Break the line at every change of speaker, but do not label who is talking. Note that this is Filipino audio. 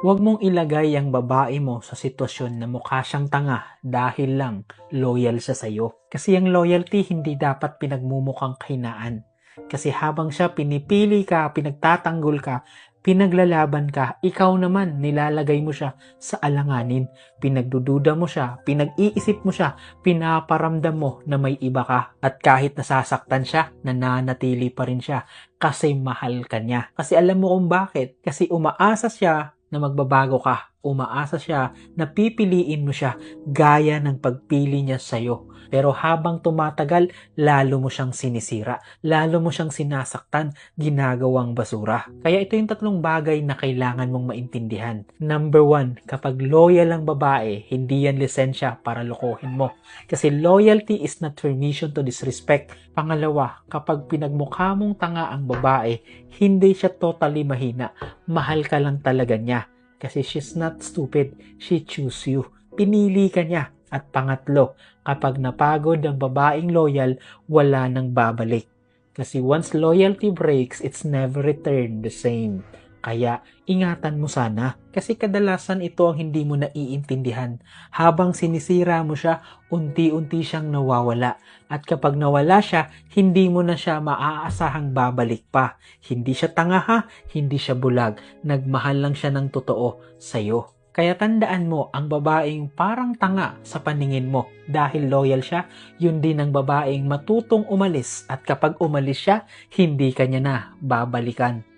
Huwag mong ilagay ang babae mo sa sitwasyon na mukha siyang tanga dahil lang loyal siya sa'yo. Kasi ang loyalty hindi dapat pinagmumukhang kahinaan. Kasi habang siya pinipili ka, pinagtatanggol ka, pinaglalaban ka, ikaw naman nilalagay mo siya sa alanganin. Pinagdududa mo siya, pinag-iisip mo siya, pinaparamdam mo na may iba ka. At kahit nasasaktan siya, nananatili pa rin siya kasi mahal ka niya. Kasi alam mo kung bakit? Kasi umaasa siya na magbabago ka. Umaasa siya na pipiliin mo siya gaya ng pagpili niya sa'yo. Pero habang tumatagal, lalo mo siyang sinisira. Lalo mo siyang sinasaktan, ginagawang basura. Kaya ito yung tatlong bagay na kailangan mong maintindihan. Number 1, kapag loyal ang babae, hindi yan lisensya para lokohin mo. Kasi loyalty is not permission to disrespect. Pangalawa, kapag pinagmukha mong tanga ang babae, hindi siya totally mahina. Mahal ka lang talaga niya. Kasi she's not stupid. She choose you. Pinili ka niya. At pangatlo, kapag napagod ang babaeng loyal, wala nang babalik. Kasi once loyalty breaks, it's never return the same. Kaya, ingatan mo sana. Kasi kadalasan ito ang hindi mo naiintindihan. Habang sinisira mo siya, unti-unti siyang nawawala. At kapag nawala siya, hindi mo na siya maaasahang babalik pa. Hindi siya tanga ha, hindi siya bulag. Nagmahal lang siya ng totoo sa'yo. Kaya tandaan mo, ang babaeng parang tanga sa paningin mo dahil loyal siya, yun din ang babaeng matutong umalis at kapag umalis siya, hindi ka niya na babalikan.